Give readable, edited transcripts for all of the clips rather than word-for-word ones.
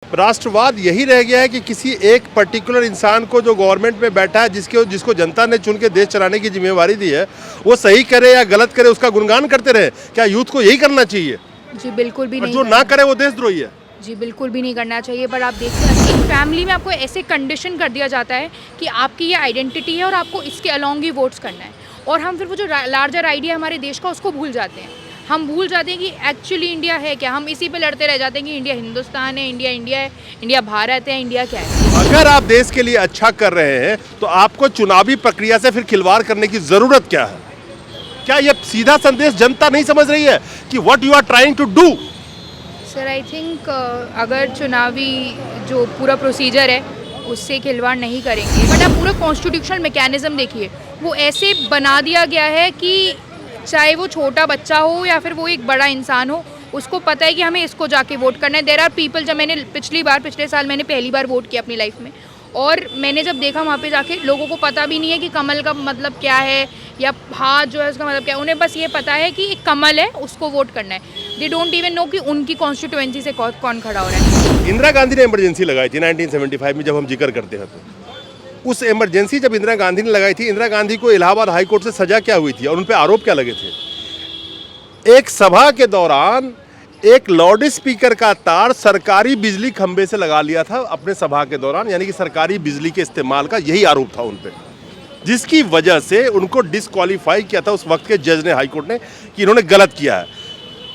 राष्ट्रवाद यही रह गया है कि किसी एक पर्टिकुलर इंसान को जो गवर्नमेंट में बैठा है, जिसको जनता ने चुन के देश चलाने की जिम्मेवारी दी है, वो सही करे या गलत करे उसका गुणगान करते रहे। क्या यूथ को यही करना चाहिए? जी बिल्कुल भी नहीं। जो ना करे वो देशद्रोही है। जी बिल्कुल भी नहीं करना चाहिए। पर आप देखते हैं फैमिली में आपको ऐसे कंडीशन कर दिया जाता है कि आपकी ये आइडेंटिटी है और आपको इसके अलॉन्ग ही वोट्स करना है, और हम फिर वो जो लार्जर आइडिया हमारे देश का उसको भूल जाते हैं। हम भूल जाते हैं कि एक्चुअली इंडिया है क्या। हम इसी पे लड़ते रह जाते हैं कि इंडिया हिंदुस्तान है, इंडिया इंडिया है, इंडिया भारत है, इंडिया क्या है। अगर आप देश के लिए अच्छा कर रहे हैं तो आपको चुनावी प्रक्रिया से फिर खिलवाड़ करने की जरूरत क्या है? क्या ये सीधा संदेश जनता नहीं समझ रही है कि what you are trying to do? Sir I think अगर चुनावी जो पूरा प्रोसीजर है उससे खिलवाड़ नहीं करेंगे, बट आप पूरा कॉन्स्टिट्यूशनल मैकेनिज्म देखिए, वो ऐसे बना दिया गया है कि चाहे वो छोटा बच्चा हो या फिर वो एक बड़ा इंसान हो, उसको पता है कि हमें इसको जाके वोट करना है। देयर आर पीपल, जब मैंने पिछले साल मैंने पहली बार वोट किया अपनी लाइफ में, और मैंने जब देखा वहाँ पे जाके लोगों को पता भी नहीं है कि कमल का मतलब क्या है या हाथ जो है उसका मतलब क्या है। उन्हें बस ये पता है कि एक कमल है, उसको वोट करना है। दे डोंट इवन नो कि उनकी कॉन्स्टिट्यूएंसी से कौन खड़ा हो रहा है। इंदिरा गांधी ने इमरजेंसी लगाई थी 1975 में, जब हम जिक्र करते हैं तो उस इमरजेंसी जब इंदिरा गांधी ने लगाई थी, इंदिरा गांधी को इलाहाबाद हाई कोर्ट से सजा क्या हुई थी और उन पर आरोप क्या लगे थे? एक सभा के दौरान एक लाउड स्पीकर का तार सरकारी बिजली खंबे से लगा लिया था अपने सभा के दौरान, यानी कि सरकारी बिजली के इस्तेमाल का यही आरोप था उन पे, जिसकी वजह से उनको डिस्क्वालीफाई किया था उस वक्त के जज ने, हाई कोर्ट ने, कि इन्होंने गलत किया है।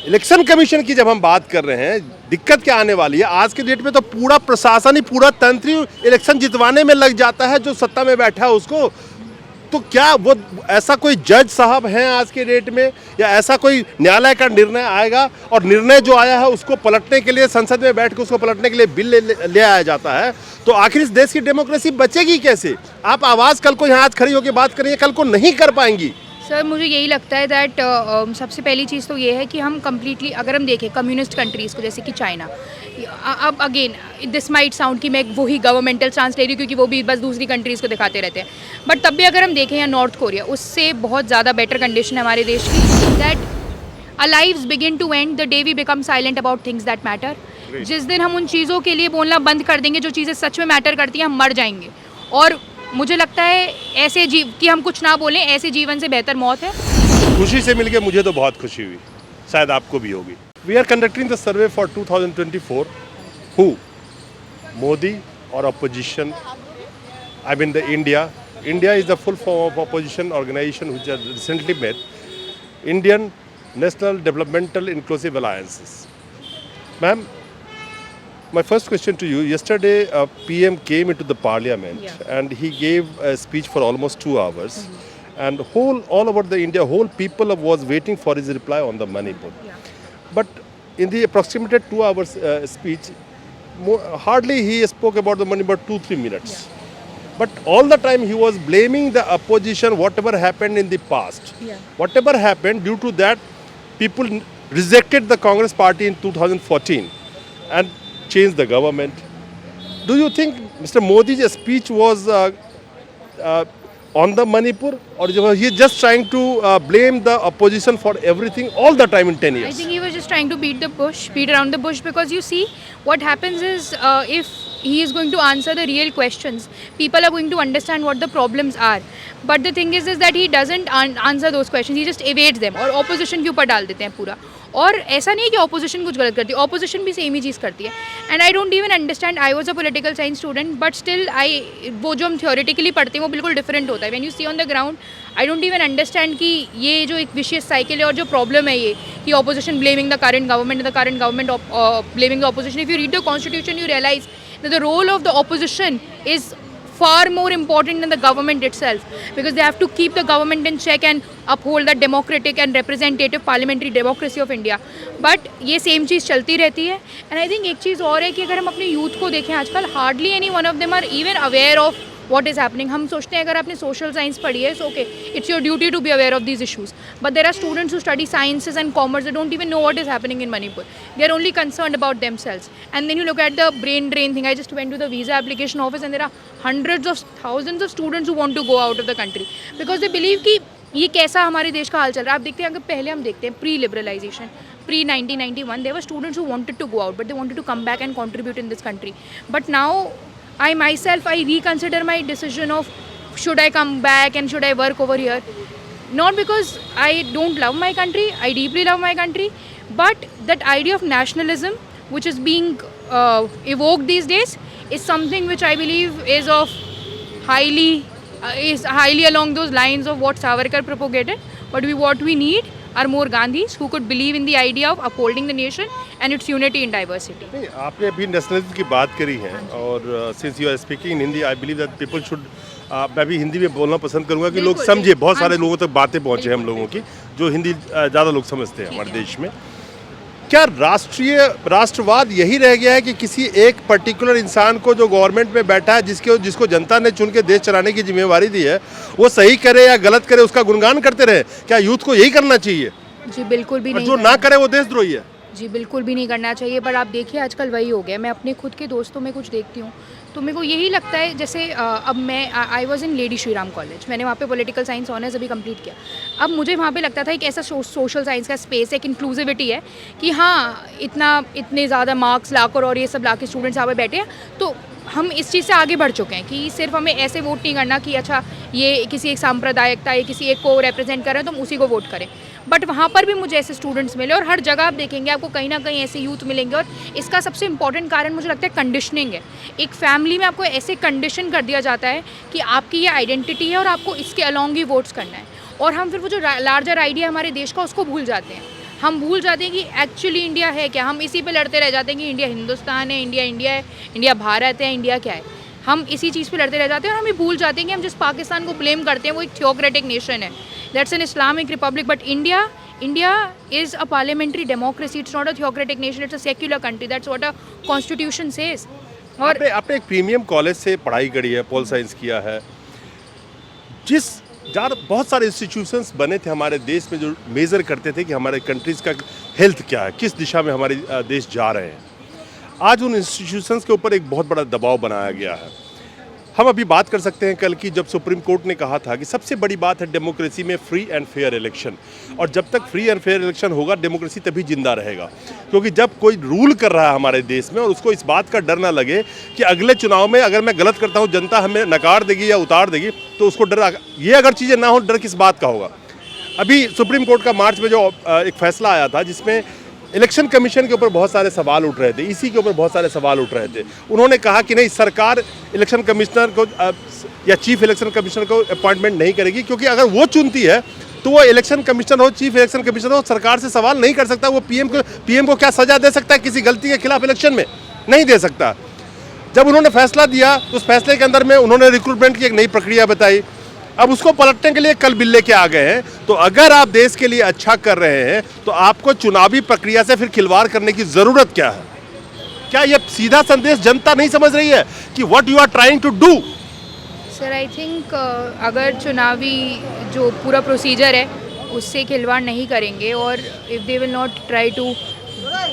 इलेक्शन कमीशन की जब हम बात कर रहे हैं, दिक्कत क्या आने वाली है आज के डेट में, तो पूरा प्रशासन ही, पूरा तंत्र ही इलेक्शन जितवाने में लग जाता है जो सत्ता में बैठा है उसको। तो क्या वो ऐसा कोई जज साहब हैं आज के डेट में, या ऐसा कोई न्यायालय का निर्णय आएगा और निर्णय जो आया है उसको पलटने के लिए संसद में बैठ के उसको पलटने के लिए बिल ले आया जाता है, तो आखिर इस देश की डेमोक्रेसी बचेगी कैसे? आप आवाज़ कल को यहाँ आज खड़ी होकर बात करिए, कल को नहीं कर पाएंगी। सर मुझे यही लगता है दैट सबसे पहली चीज़ तो ये है कि हम कम्प्लीटली, अगर हम देखें कम्युनिस्ट कंट्रीज़ को, जैसे कि चाइना, अब अगेन दिस माइट साउंड कि मैं वही गवर्नमेंटल चांस ले रही हूँ क्योंकि वो भी बस दूसरी कंट्रीज़ को दिखाते रहते हैं, बट तब भी अगर हम देखें या नॉर्थ कोरिया, उससे बहुत ज़्यादा बेटर कंडीशन है हमारे देश की। That our lives begin to end the day we become silent about things that matter. जिस दिन हम उन चीज़ों के लिए बोलना बंद कर देंगे जो चीज़ें सच में मैटर करती हैं, हम मर जाएंगे। और मुझे लगता है ऐसे कि हम कुछ ना बोलें, ऐसे जीवन से बेहतर मौत है। खुशी से मिलके मुझे तो बहुत खुशी हुई, शायद आपको भी होगी। We are conducting the survey for 2024 who Modi और opposition, I mean the India is the full form of opposition organization which has recently met, Indian national developmental inclusive alliances. Ma'am, my first question to you, yesterday PM came into the parliament and he gave a speech for almost 2 hours, and all over the India, whole people was waiting for his reply on the Manipur. But in the approximated 2 hours speech, hardly he spoke about the Manipur 2-3 minutes. But all the time he was blaming the opposition, whatever happened in the past. Whatever happened, due to that, people rejected the Congress party in 2014 and changed the government. Do you think Mr. Modi's speech was on the Manipur, or he just trying to blame the opposition for everything all the time in 10 years? I think he was just trying to beat around the bush, because you see what happens is if he is going to answer the real questions, people are going to understand what the problems are. But the thing is that he doesn't answer those questions, he just evades them और opposition के ऊपर डाल देते हैं पूरा। और ऐसा नहीं है कि ऑपोजिशन कुछ गलत करती है, ऑपोजिशन भी सेम ही चीज़ करती है। And I don't even understand, I was a political science student, but still वो जो हम थ्योरेटिकली पढ़ते हैं वो बिल्कुल डिफरेंट होता है when you see on the ground. I don't even understand कि ये जो एक विशियस साइकिल है और जो प्रॉब्लम है ये कि opposition blaming the current government blaming the opposition. If you read the constitution you realise that the role of the opposition is far more important than the government itself, because they have to keep the government in check and uphold the democratic and representative parliamentary democracy of India. But ये same चीज़ चलती रहती है। And I think एक चीज़ और है कि अगर हम अपने यूथ को देखें आजकल, hardly anyone of them are even aware of what is happening. हम सोचते हैं अगर आपने सोशल साइंस पढ़ी है, so okay, it's your duty to be aware of these issues. But there are students who study sciences and commerce, they don't even know what is happening in Manipur. They are only concerned about themselves. And then you look at the brain drain thing. I just went to the visa application office and there are hundreds of thousands of students who want to go out of the country because they believe कि ये कैसा हमारे देश का हाल चल रहा है। आप देखते हैं, अगर पहले हम देखते हैं pre liberalisation, pre-1991, there were students who wanted to go out, but they wanted to come back and contribute in this country. But now, I myself, I reconsider my decision of should I come back and should I work over here. Not because I don't love my country, I deeply love my country, but that idea of nationalism, which is being evoked these days, is something which I believe is of highly along those lines of what Savarkar propagated. But what we need are more Gandhis who could believe in the idea of upholding the nation and its unity in diversity. नहीं, आपने अभी nationalism की बात करी है और since you are speaking in Hindi I believe that people should मैं भी हिंदी में बोलना पसंद करूंगा कि लोग बिल्कुल, समझे बहुत सारे हाँ जी। लोगों तक बातें पहुंचे हम लोगों की जो हिंदी ज़्यादा लोग समझते हैं हमारे देश में। क्या राष्ट्रवाद यही रह गया है कि किसी एक पर्टिकुलर इंसान को जो गवर्नमेंट में बैठा है जिसको जनता ने चुन के देश चलाने की जिम्मेवारी दी है वो सही करे या गलत करे उसका गुणगान करते रहे? क्या यूथ को यही करना चाहिए? जी बिल्कुल भी और नहीं जो ना करे वो देशद्रोही है। जी बिल्कुल भी नहीं करना चाहिए। पर आप देखिए आजकल वही हो गया। मैं अपने खुद के दोस्तों में कुछ देखती हूँ तो मेरे को यही लगता है जैसे अब मैं I was in lady Shri Ram college, मैंने वहाँ पे पॉलिटिकल साइंस ऑनर्स अभी कंप्लीट किया। अब मुझे वहाँ पे लगता था एक ऐसा सोशल साइंस का स्पेस एक इंक्लूसिविटी है कि हाँ इतने ज़्यादा मार्क्स लाकर और ये सब ला के स्टूडेंट्स यहाँ पे बैठे हैं तो हम इस चीज़ से आगे बढ़ चुके हैं कि सिर्फ हमें ऐसे वोट नहीं करना कि अच्छा ये किसी एक सांप्रदायिकता या किसी एक को रिप्रेजेंट कर रहे हैं तो हम उसी को वोट करें। बट वहाँ पर भी मुझे ऐसे स्टूडेंट्स मिले और हर जगह आप देखेंगे आपको कहीं ना कहीं ऐसे यूथ मिलेंगे। और इसका सबसे इंपॉर्टेंट कारण मुझे लगता है कंडीशनिंग है। एक फैमिली में आपको ऐसे कंडीशन कर दिया जाता है कि आपकी ये आइडेंटिटी है और आपको इसके अलॉन्ग ही वोट्स करना है और हम फिर वो जो लार्जर आइडिया हमारे देश का उसको भूल जाते हैं। हम भूल जाते हैं कि एक्चुअली इंडिया है क्या। हम इसी पे लड़ते रह जाते हैं कि इंडिया हिंदुस्तान है, इंडिया है, इंडिया भारत है, इंडिया क्या है। हम इसी चीज़ पे लड़ते रह जाते हैं और हमें भूल जाते हैं कि हम जिस पाकिस्तान को ब्लेम करते हैं वो एक थियोक्रेटिक नेशन है, that's an Islamic Republic. But India is a parliamentary democracy, it's not a theocratic nation, it's a secular country, that's what a constitution says. और आपने एक प्रीमियम कॉलेज से पढ़ाई करी है, पोल साइंस किया है, बहुत सारे इंस्टीट्यूशंस बने थे हमारे देश में जो मेज़र करते थे कि हमारे कंट्रीज़ का हेल्थ क्या है, किस दिशा में हमारे देश जा रहे हैं। आज उन इंस्टीट्यूशंस के ऊपर एक बहुत बड़ा दबाव बनाया गया है। हम अभी बात कर सकते हैं कल की जब सुप्रीम कोर्ट ने कहा था कि सबसे बड़ी बात है डेमोक्रेसी में फ्री एंड फेयर इलेक्शन, और जब तक फ्री एंड फेयर इलेक्शन होगा डेमोक्रेसी तभी जिंदा रहेगा। क्योंकि जब कोई रूल कर रहा है हमारे देश में और उसको इस बात का डर ना लगे कि अगले चुनाव में अगर मैं गलत करता हूँ जनता हमें नकार देगी या उतार देगी, तो उसको डर, ये अगर चीज़ें ना हो डर किस बात का होगा। अभी सुप्रीम कोर्ट का मार्च में जो एक फैसला आया था जिसमें इलेक्शन कमीशन के ऊपर बहुत सारे सवाल उठ रहे थे, इसी के ऊपर बहुत सारे सवाल उठ रहे थे। उन्होंने कहा कि नहीं, सरकार इलेक्शन कमिश्नर को या चीफ इलेक्शन कमिश्नर को अपॉइंटमेंट नहीं करेगी, क्योंकि अगर वो चुनती है तो वो इलेक्शन कमिश्नर हो, चीफ इलेक्शन कमिश्नर हो, सरकार से सवाल नहीं कर सकता। वो पीएम को क्या सजा दे सकता है किसी गलती के खिलाफ इलेक्शन में? नहीं दे सकता। जब उन्होंने फैसला दिया तो उस फैसले के अंदर में उन्होंने रिक्रूटमेंट की एक नई प्रक्रिया बताई। अब उसको पलटने के लिए कल बिल लेके आ गए हैं। तो अगर आप देश के लिए अच्छा कर रहे हैं तो आपको चुनावी प्रक्रिया से फिर खिलवाड़ करने की जरूरत क्या है? क्या ये सीधा संदेश जनता नहीं समझ रही है कि what you are trying to do? Sir I think अगर चुनावी जो पूरा प्रोसीजर है उससे खिलवाड़ नहीं करेंगे और if they will not try to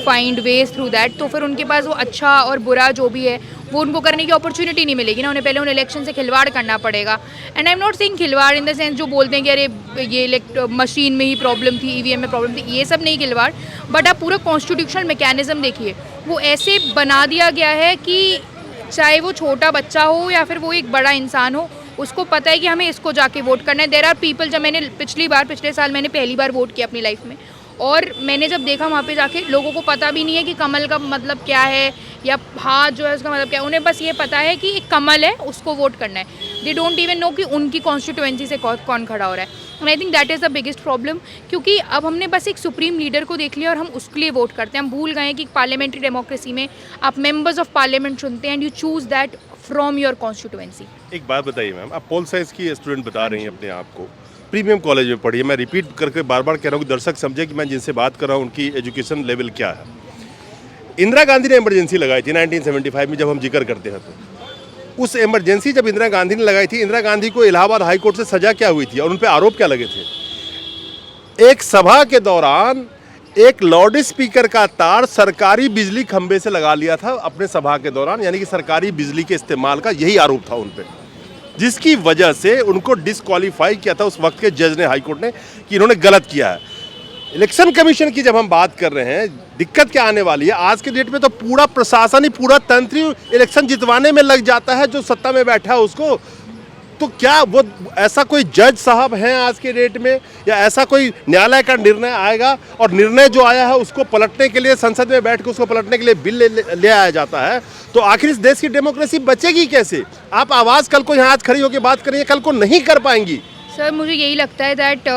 find ways through that, तो फिर उनके पास वो अच्छा और बुरा जो भी है वो उनको करने की अपॉर्चुनिटी नहीं मिलेगी ना। उन्हें पहले उन इलेक्शन से खिलवाड़ करना पड़ेगा। And I am not saying खिलवाड़ इन द सेंस जो बोलते हैं कि अरे ये मशीन में ही प्रॉब्लम थी, ईवीएम में प्रॉब्लम थी, ये सब नहीं खिलवाड़। बट आप पूरा कॉन्स्टिट्यूशनल मैकेनिज्म देखिए, वो ऐसे बना दिया गया है कि चाहे वो छोटा बच्चा हो या फिर वो एक बड़ा इंसान हो, उसको पता है कि हमें इसको जाके वोट करना है। देयर आर पीपल, जब मैंने पिछले साल मैंने पहली बार वोट किया अपनी लाइफ में, और मैंने जब देखा वहाँ पे जाके लोगों को पता भी नहीं है कि कमल का मतलब क्या है या हाथ जो है उसका मतलब क्या है। उन्हें बस ये पता है कि एक कमल है, उसको वोट करना है। दे डोंट इवन नो कि उनकी कॉन्स्टिट्यूएंसी से कौन खड़ा हो रहा है। And I think that is the biggest problem, क्योंकि अब हमने बस एक सुप्रीम लीडर को देख लिया और हम उसके लिए वोट करते हैं। हम भूल गए कि पार्लियामेंट्री डेमोक्रेसी में आप मेंबर्स ऑफ पार्लियामेंट चुनते हैं and you choose that from your constituency. एक बात बताइए मैम, आप पोल साइंस की स्टूडेंट बता रही हैं अपने आप को, प्रीमियम कॉलेज में पढ़ी है। मैं रिपीट करके बार बार कह रहा हूँ कि दर्शक समझे कि मैं जिनसे बात कर रहा हूँ उनकी एजुकेशन लेवल क्या है। इंदिरा गांधी ने इमरजेंसी लगाई थी 1975 में, जब हम जिक्र करते हैं तो उस इमरजेंसी जब इंदिरा गांधी ने लगाई थी, इंदिरा गांधी को इलाहाबाद हाई कोर्ट से सजा क्या हुई थी और उन पर आरोप क्या लगे थे? एक सभा के दौरान एक लाउड स्पीकर का तार सरकारी बिजली खंभे से लगा लिया था अपने सभा के दौरान, यानी कि सरकारी बिजली के इस्तेमाल का यही आरोप था उन पर, जिसकी वजह से उनको डिस्क्वालीफाई किया था उस वक्त के जज ने, हाई कोर्ट ने, कि इन्होंने गलत किया है। इलेक्शन कमीशन की जब हम बात कर रहे हैं, दिक्कत क्या आने वाली है, आज के डेट में तो पूरा प्रशासन ही, पूरा तंत्र ही इलेक्शन जितवाने में लग जाता है जो सत्ता में बैठा है उसको। तो क्या वो ऐसा कोई जज साहब हैं आज के डेट में, या ऐसा कोई न्यायालय का निर्णय आएगा और निर्णय जो आया है उसको पलटने के लिए संसद में बैठ के उसको पलटने के लिए बिल ले आया जाता है, तो आखिर इस देश की डेमोक्रेसी बचेगी कैसे? आप आवाज़ कल को यहाँ आज खड़ी होकर बात करिए, कल को नहीं कर पाएंगी। सर मुझे यही लगता है दैट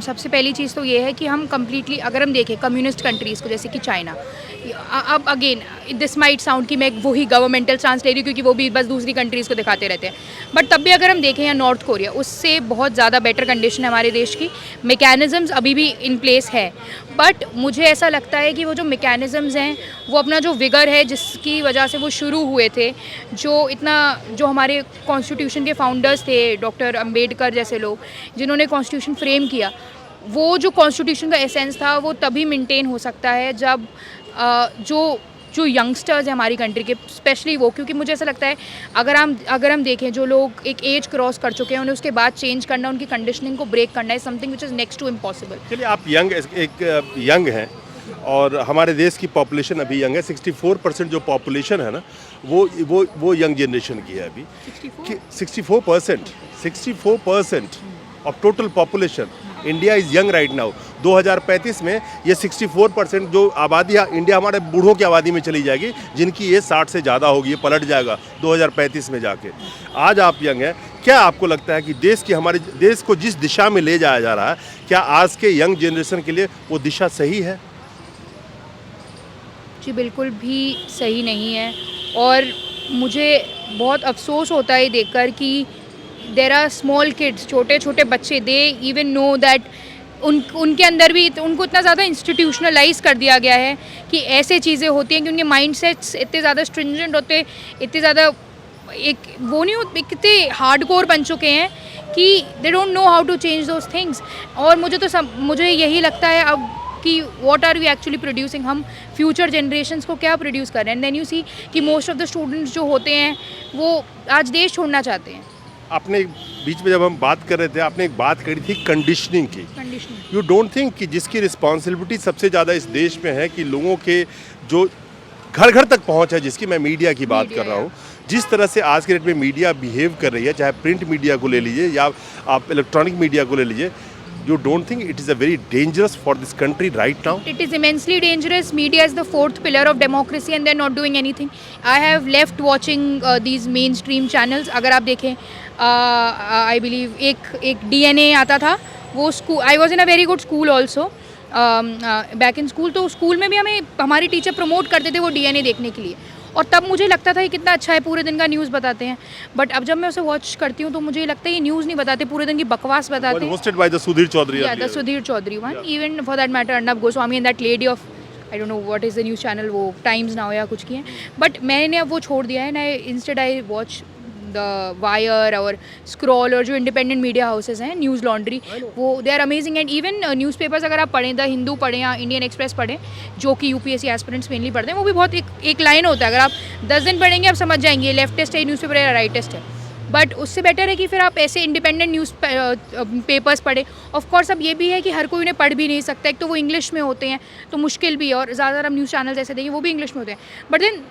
सबसे पहली चीज़ तो ये है कि हम कम्प्लीटली, अगर हम देखें कम्युनिस्ट कंट्रीज़ को जैसे कि चाइना, अब अगेन दिस माइट साउंड कि मैं वही गवर्नमेंटल चांस ले रही हूँ क्योंकि वो भी बस दूसरी कंट्रीज़ को दिखाते रहते हैं, बट तब भी अगर हम देखें या नॉर्थ कोरिया, उससे बहुत ज़्यादा बेटर कंडीशन है हमारे देश की, मैकेनिज़म्स अभी भी इन प्लेस है। बट मुझे ऐसा लगता है कि वो जो मैकेनिज़म्स हैं, वो अपना जो विगर है जिसकी वजह से वो शुरू हुए थे, जो हमारे कॉन्स्टिट्यूशन के फाउंडर्स थे, डॉक्टर अंबेडकर जैसे लोग जिन्होंने कॉन्स्टिट्यूशन फ्रेम किया, वो जो कॉन्स्टिट्यूशन का एसेंस था वो तभी मेंटेन हो सकता है जब जो यंगस्टर्स हैं हमारी कंट्री के, स्पेशली वो, क्योंकि मुझे ऐसा लगता है अगर हम देखें जो लोग एक एज क्रॉस कर चुके हैं, उन्हें उसके बाद चेंज करना, उनकी कंडीशनिंग को ब्रेक करना is something which is next to impossible. चलिए, आप एक यंग हैं और हमारे देश की पॉपुलेशन अभी यंग है, 64% जो पॉपुलेशन है ना वो यंग जनरेशन की है अभी। 64% of total population India is young right now. 2035 में ये 64% जो आबादी है इंडिया, हमारे बूढ़ों की आबादी में चली जाएगी, जिनकी एज 60 से ज़्यादा होगी, ये पलट जाएगा 2035 में जाके। आज आप यंग हैं, क्या आपको लगता है कि हमारे देश को जिस दिशा में ले जाया जा रहा है, क्या आज के यंग जनरेशन के लिए वो दिशा सही है? जी बिल्कुल भी सही नहीं है, और मुझे बहुत अफसोस होता है देखकर कि देर आर स्मॉल किड्स, छोटे छोटे बच्चे, दे इवन नो दैट उनके अंदर भी उनको इतना ज़्यादा इंस्टीट्यूशनलाइज कर दिया गया है कि ऐसे चीज़ें होती हैं कि उनके माइंड सेट्स इतने ज़्यादा स्ट्रिंजेंट होते, इतने ज़्यादा कितने हार्डकोर बन चुके हैं कि they don't know how to change those things. और मुझे यही लगता है अब कि what are we actually producing, हम फ्यूचर जनरेशंस को क्या प्रोड्यूस कर रहे हैं। देन यू सी कि मोस्ट ऑफ द स्टूडेंट्स जो होते हैं वो आज देश छोड़ना चाहते हैं। आपने बीच में जब हम बात कर रहे थे, आपने एक बात करी थी कंडीशनिंग की। यू डोंट थिंक कि जिसकी रिस्पॉन्सिबिलिटी सबसे ज़्यादा इस देश में है कि लोगों के जो घर घर तक पहुंच है, जिसकी मैं मीडिया की बात कर रहा हूँ, जिस तरह से आज के डेट में मीडिया बिहेव कर रही है, चाहे प्रिंट मीडिया को ले लीजिए या आप इलेक्ट्रॉनिक मीडिया को ले लीजिए, you don't think it is a very dangerous for this country right now? It is immensely dangerous. Media is the fourth pillar of democracy and they're not doing anything. I have left watching these mainstream channels. अगर आप देखें, I believe एक DNA आता था, वो school, I was in a very good school also, back in school, तो school में भी हमें हमारी टीचर प्रमोट करते थे वो DNA देखने के लिए, और तब मुझे लगता था कि कितना अच्छा है, पूरे दिन का न्यूज़ बताते हैं। बट अब जब मैं उसे वॉच करती हूँ तो मुझे लगता है ये न्यूज़ नहीं बताते, पूरे दिन की बकवास बताते हैं। Hosted by the Sudhir Chaudhary. Yeah, the Sudhir Chaudhary one. Yeah. Even for that matter, Arnab Goswami and that lady of, I don't know what is the news channel, वो Times Now या कुछ की है। But मैंने अब वो छोड़ दिया है, instead I watch the Wire और स्क्रॉल और जो इंडिपेंडेंट मीडिया हाउसेस हैं, न्यूज़ लॉन्ड्री, वो they are amazing. And even newspapers अगर आप पढ़ें, द हिंदू पढ़ें या इंडियन एक्सप्रेस पढ़ें, जो कि यूपीएससी एस्पिरेंट्स मेनली पढ़ते हैं, वो भी बहुत एक लाइन होता है, अगर आप 10 दिन पढ़ेंगे आप समझ जाएंगे लेफ्टिस्ट है न्यूज़पेपर या राइटिस्ट है। बट उससे बेटर है कि फिर आप ऐसे इंडिपेंडेंट न्यूज़ पेपर्स पढ़ें। ऑफ कोर्स अब ये भी है कि हर कोई उन्हें पढ़ भी नहीं सकता, एक तो वो इंग्लिश में होते हैं तो मुश्किल भी है, और ज़्यादातर हम न्यूज़ चैनल्स ऐसे देखें वो भी इंग्लिश में होते हैं। But then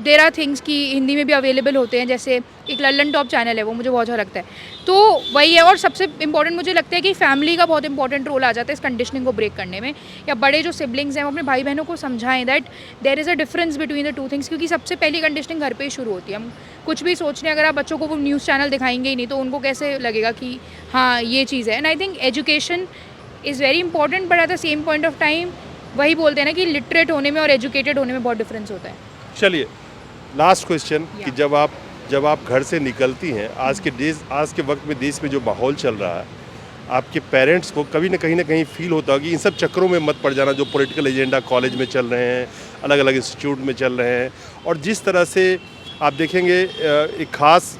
there are things कि हिंदी में भी अवेलेबल होते हैं, जैसे एक लल्लन टॉप चैनल है, वो मुझे बहुत अच्छा लगता है। तो वही है, और सबसे इंपॉर्टेंट मुझे लगता है कि फैमिली का बहुत इंपॉर्टेंट रोल आ जाता है इस कंडीशनिंग को ब्रेक करने में, या बड़े जो सिबलिंग्स हैं वो अपने भाई बहनों को समझाएं that there is a difference between the two things, क्योंकि सबसे पहली कंडीशनिंग घर पे ही शुरू होती है। हम कुछ भी सोच रहे हैं, अगर आप बच्चों को वो न्यूज़ चैनल दिखाएंगे ही नहीं तो उनको कैसे लगेगा कि हाँ ये चीज़ है। And I think education is very important, but at the same point of time वही बोलते हैं ना कि लिटरेट होने में और एजुकेटेड होने में बहुत डिफरेंस होता है। चलिए, लास्ट क्वेश्चन कि जब आप घर से निकलती हैं, आज के वक्त में देश में जो माहौल चल रहा है, आपके पेरेंट्स को कभी ना कहीं फील होता है कि इन सब चक्करों में मत पड़ जाना जो पॉलिटिकल एजेंडा कॉलेज में चल रहे हैं, अलग अलग इंस्टीट्यूट में चल रहे हैं, और जिस तरह से आप देखेंगे एक ख़ास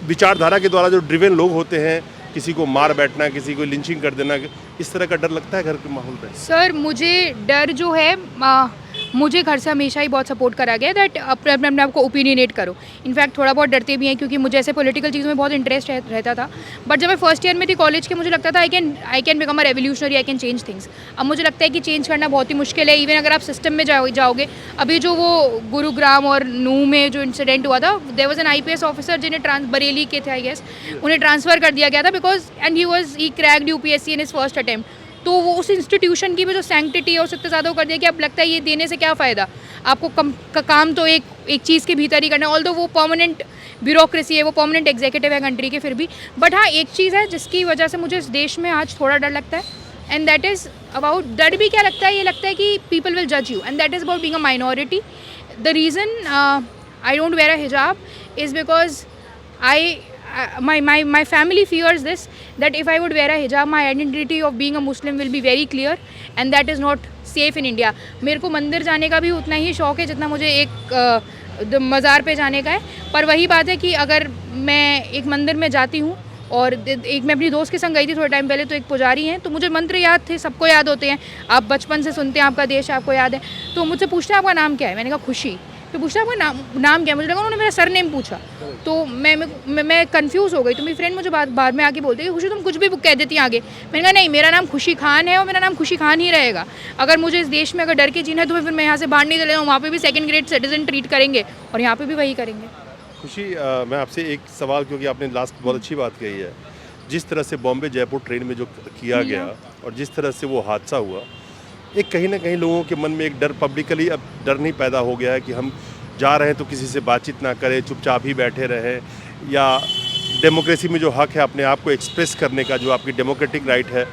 विचारधारा के द्वारा जो ड्रिवन लोग होते हैं, किसी को मार बैठना, किसी को लिंचिंग कर देना, इस तरह का डर लगता है घर के माहौल में? सर मुझे डर जो है मुझे घर से हमेशा ही बहुत सपोर्ट करा गया दैट अपने आप को ओपिनियनेट करो। इनफैक्ट थोड़ा बहुत डरते भी हैं क्योंकि मुझे ऐसे पॉलिटिकल चीज़ों में बहुत इंटरेस्ट रहता था। बट जब मैं फर्स्ट ईयर में थी कॉलेज के, मुझे लगता था I can become a revolutionary, I can change things. अब मुझे लगता है कि चेंज करना बहुत ही मुश्किल है। इवन अगर आप सिस्टम में जाओगे, अभी जो वो गुरुग्राम और नूह में जो इंसिडेंट हुआ था, there was an IPS officer जिन्हें बरेली के थे आई गेस, उन्हें ट्रांसफ़र कर दिया गया था because and he cracked UPSC in his first attempt. तो वो उस इंस्टीट्यूशन की भी जो सैंक्टिटी है, उससे इतना ज़्यादा वो कर दिया कि अब लगता है ये देने से क्या फ़ायदा, आपको काम तो एक चीज़ के भीतर ही करना है। ऑल्दो वो परमानेंट ब्यूरोक्रेसी है, वो परमानेंट एग्जीक्यूटिव है कंट्री के फिर भी। बट हाँ, एक चीज़ है जिसकी वजह से मुझे इस देश में आज थोड़ा डर लगता है, एंड दैट इज़ अबाउट, डर भी क्या लगता है, ये लगता है कि पीपल विल जज you, and that is about being a minority. The reason I don't wear a hijab is because my family fears this, that if I would wear a hijab, my identity of being a Muslim will be very clear, and that is not safe in India. मेरे को मंदिर जाने का भी उतना ही शौक़ है जितना मुझे एक मज़ार पे जाने का है। पर वही बात है कि अगर मैं एक मंदिर में जाती हूँ और मैं अपनी दोस्त के संग गई थी थोड़े टाइम पहले, तो एक पुजारी हैं, तो मुझे मंत्र याद थे, सबको याद होते हैं, आप बचपन से सुनते हैं, आपका देश आपको याद है। तो मुझसे पूछते हैं आपका नाम क्या है, मैंने कहा खुशी। तो पूछा आपका नाम क्या है, मुझे लगा उन्होंने मेरा सर नेम पूछा। तो मैं कंफ्यूज हो गई। तो मेरी फ्रेंड मुझे बाद में आके बोलती है कि खुशी तुम कुछ भी कह देती हैं आगे। मैंने कहा नहीं, मेरा नाम खुशी खान है और मेरा नाम खुशी खान ही रहेगा। अगर मुझे इस देश में अगर डर के जीना है तो फिर मैं यहाँ से बाहर नहीं चले जाऊँ, वहाँ पे भी सेकंड ग्रेड सिटीजन ट्रीट करेंगे और यहाँ पे भी वही करेंगे। खुशी, मैं आपसे एक सवाल, क्योंकि आपने लास्ट बहुत अच्छी बात कही है, जिस तरह से बॉम्बे जयपुर ट्रेन में जो किया गया और जिस तरह से वो हादसा हुआ, एक कहीं ना कहीं लोगों के मन में एक डर, पब्लिकली अब डर नहीं पैदा हो गया है कि हम जा रहे हैं तो किसी से बातचीत ना करें, चुपचाप ही बैठे रहें, या डेमोक्रेसी में जो हक है अपने आप को एक्सप्रेस करने का, जो आपकी डेमोक्रेटिक राइट है,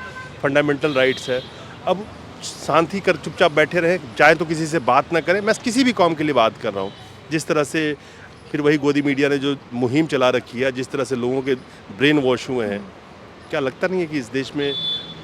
फंडामेंटल राइट्स है, अब शांति कर चुपचाप बैठे रहें, चाहे तो किसी से बात ना करें। मैं किसी भी कौम के लिए बात कर रहा हूँ। जिस तरह से फिर वही गोदी मीडिया ने जो मुहिम चला रखी है, जिस तरह से लोगों के ब्रेन वॉश हुए हैं, क्या लगता नहीं है कि इस देश में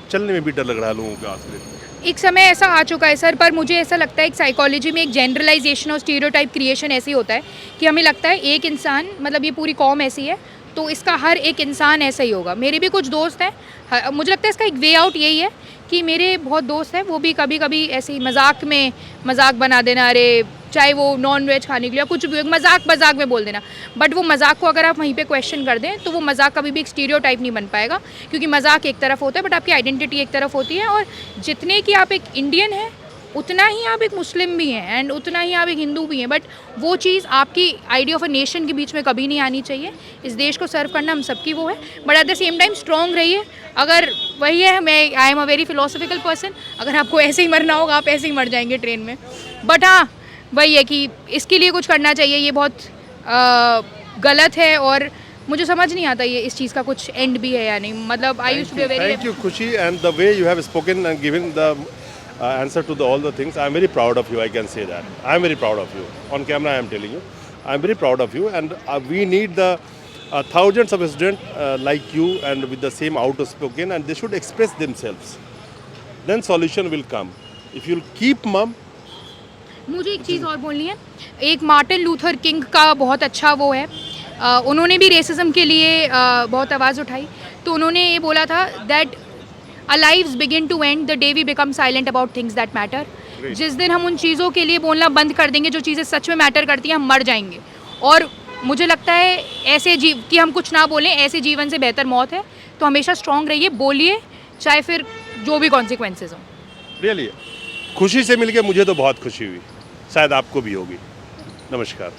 चलने में भी डर लग रहा है लोगों को आज के? एक समय ऐसा आ चुका है सर, पर मुझे ऐसा लगता है एक साइकोलॉजी में एक जनरलाइजेशन और स्टीरियोटाइप क्रिएशन ऐसी होता है कि हमें लगता है एक इंसान, मतलब ये पूरी कौम ऐसी है तो इसका हर एक इंसान ऐसा ही होगा। मेरे भी कुछ दोस्त हैं, मुझे लगता है इसका एक वे आउट यही है कि मेरे बहुत दोस्त हैं, वो भी कभी कभी ऐसे ही मजाक बना देना, अरे चाहे वो नॉन वेज खाने के लिए कुछ भी मजाक में बोल देना। बट वो मजाक को अगर आप वहीं पे क्वेश्चन कर दें तो वो मजाक कभी भी एक स्टीरियोटाइप नहीं बन पाएगा, क्योंकि मजाक एक तरफ होता है बट आपकी आइडेंटिटी एक तरफ होती है। और जितने कि आप एक इंडियन हैं उतना ही आप एक मुस्लिम भी हैं एंड उतना ही आप एक हिंदू भी हैं, बट वो चीज़ आपकी आइडिया ऑफ अ नेशन के बीच में कभी नहीं आनी चाहिए। इस देश को सर्व करना हम सबकी वो है, but at the same time strong रहिए। अगर वही है, I am a very philosophical person, अगर आपको ऐसे ही मरना होगा आप ऐसे ही मर जाएंगे ट्रेन में। बट हाँ, वही है कि इसके लिए कुछ करना चाहिए, ये बहुत गलत है और मुझे समझ नहीं आता ये इस चीज़ का कुछ एंड भी है या नहीं। मतलब I used to be very thank you Khushi, and the way you have spoken and given the answer to all the things. I am very proud of you, I can say that. I am very proud of you. On camera I am telling you. I am very proud of you, and we need the thousands of students like you and with the same outspoken, and they should express themselves. Then solution will come. If you'll keep mum. मुझे एक चीज़ और बोलनी है। एक Martin Luther king का बहुत अच्छा वो है, उन्होंने भी रेसिज्म के लिए बहुत आवाज़ उठाई। तो उन्होंने ये बोला था that Our lives begin to end the day we become silent about things that matter. जिस दिन हम उन चीज़ों के लिए बोलना बंद कर देंगे जो चीज़ें सच में मैटर करती हैं, हम मर जाएंगे। और मुझे लगता है ऐसे कि हम कुछ ना बोलें, ऐसे जीवन से बेहतर मौत है। तो हमेशा स्ट्रॉन्ग रहिए, बोलिए, चाहे फिर जो भी कॉन्सिक्वेंसेज हों। रियली खुशी से मिलके मुझे तो बहुत खुशी हुई, शायद आपको भी होगी। नमस्कार।